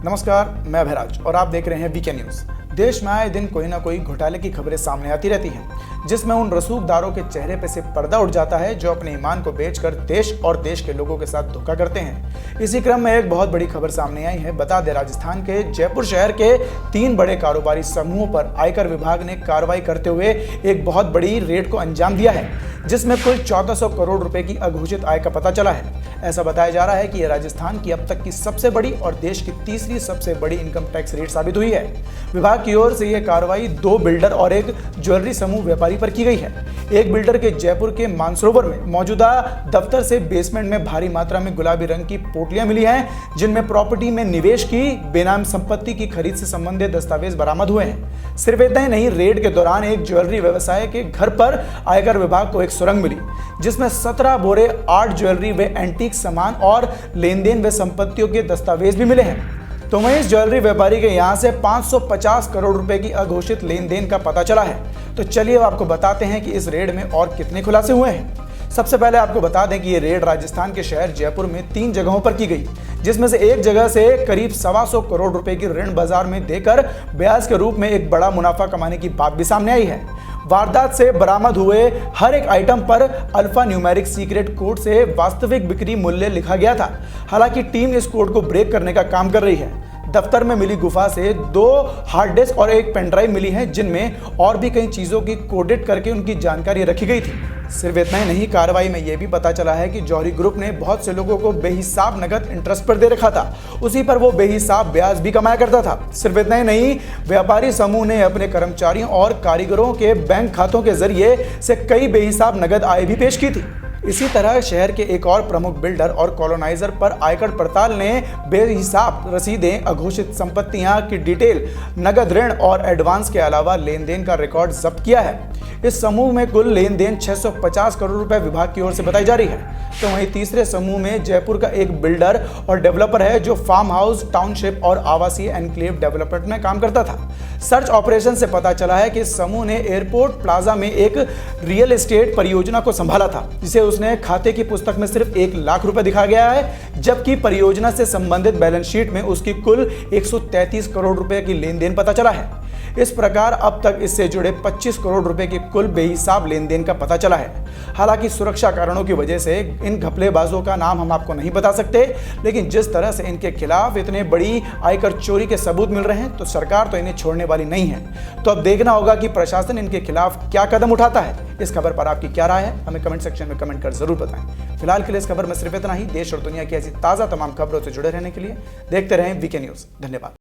नमस्कार, मैं अभयराज और आप देख रहे हैं वीके न्यूज। देश में आए दिन कोई ना कोई घोटाले की खबरें सामने आती रहती हैं, जिसमें उन रसूखदारों के चेहरे पे से पर्दा उठ जाता है जो अपने ईमान को बेचकर देश और देश के लोगों के साथ धोखा करते हैं। इसी क्रम में एक बहुत बड़ी खबर सामने आई है। बता दें, राजस्थान के जयपुर शहर के 3 बड़े कारोबारी समूहों पर आयकर विभाग ने कार्रवाई करते हुए एक बहुत बड़ी रेड को अंजाम दिया है, जिसमें कुल 1400 करोड़ रुपए की अघोषित आय का पता चला है। ऐसा बताया जा रहा है कि यह राजस्थान की अब तक की सबसे बड़ी और देश की तीसरी सबसे बड़ी इनकम टैक्स रेड साबित हुई है। विभाग की ओर से यह कार्रवाई 2 बिल्डर और एक ज्वेलरी समूह व्यापारी पर की गई है। एक बिल्डर के जयपुर के मानसरोवर में मौजूदा दफ्तर से बेसमेंट में भारी मात्रा में गुलाबी रंग की पोटलियां मिली हैं, जिनमें प्रॉपर्टी में निवेश की बेनाम संपत्ति की खरीद से संबंधित दस्तावेज बरामद हुए हैं। सिर्फ इतना ही नहीं, रेड के दौरान एक ज्वेलरी व्यवसाय के घर पर आयकर विभाग को एक सुरंग मिली, जिसमें 17 बोरे आर्ट ज्वेलरी व एंटीक सामान और लेन देन व संपत्तियों के दस्तावेज भी मिले हैं। तो वहीं इस ज्वेलरी व्यापारी के यहां से 550 करोड़ रुपए की अघोषित लेन देन का पता चला है। तो चलिए अब आपको बताते हैं कि इस रेड में और कितने खुलासे हुए हैं। सबसे पहले आपको बता दें कि ये रेड राजस्थान के शहर जयपुर में 3 जगहों पर की गई, जिसमें से एक जगह से करीब 125 करोड़ रुपए की ऋण बाजार में देकर ब्याज के रूप में एक बड़ा मुनाफा कमाने की बात भी सामने आई है। वारदात से बरामद हुए हर एक आइटम पर अल्फा न्यूमेरिक सीक्रेट कोड से वास्तविक बिक्री मूल्य लिखा गया था। हालांकि टीम इस कोड को ब्रेक करने का काम कर रही है। दफ्तर में मिली गुफा से 2 हार्ड डिस्क और एक पेनड्राइव मिली है, जिनमें और भी कई चीजों की कोडेड करके उनकी जानकारी रखी गई थी। सिर्फ इतना ही नहीं, कार्रवाई में यह भी पता चला है कि जौहरी ग्रुप ने बहुत से लोगों को बेहिसाब नगद इंटरेस्ट पर दे रखा था। उसी पर वो बेहिसाब ब्याज भी कमाया करता था। सिर्फ इतना ही नहीं, व्यापारी समूह ने अपने कर्मचारियों और कारीगरों के बैंक खातों के जरिए से कई बेहिसाब नगद आय भी पेश की थी। इसी तरह शहर के एक और प्रमुख बिल्डर और कॉलोनाइजर पर आयकर पड़ताल ने बेहिसाब रसीदें, अघोषित संपत्तियां की डिटेल, नगद ऋण और एडवांस के अलावा लेन देन का रिकॉर्ड जब्त किया है। इस समूह में कुल लेन देन 650 करोड़ रुपए विभाग की ओर से बताई जा रही है। तो वहीं तीसरे समूह में जयपुर का एक बिल्डर और डेवलपर है, जो फार्म हाउस, टाउनशिप और आवासीय एनक्लेव डेवलपमेंट में काम करता था। सर्च ऑपरेशन से पता चला है कि इस समूह ने एयरपोर्ट प्लाजा में एक रियल एस्टेट परियोजना को संभाला था, जिसे उसने खाते की पुस्तक में सिर्फ 1 लाख रुपए दिखाया गया है, जबकि परियोजना से संबंधित बैलेंस शीट में उसकी कुल 133 करोड़ रुपए की लेन देन पता चला है। इस प्रकार अब तक इससे जुड़े 25 करोड़ रुपए की कुल बेहिसाब लेन देन का पता चला है। हालांकि सुरक्षा कारणों की वजह से इन घपलेबाजों का नाम हम आपको नहीं बता सकते, लेकिन जिस तरह से इनके खिलाफ इतने बड़ी आयकर चोरी के सबूत मिल रहे हैं, तो सरकार तो इन्हें छोड़ने वाली नहीं है। तो अब देखना होगा कि प्रशासन इनके खिलाफ क्या कदम उठाता है। इस खबर पर आपकी क्या राय है, हमें कमेंट सेक्शन में कमेंट कर जरूर बताएं। फिलहाल के लिए इस खबर में सिर्फ इतना ही। देश और दुनिया की ऐसी ताज़ा तमाम खबरों से जुड़े रहने के लिए देखते रहें वीके न्यूज़। धन्यवाद।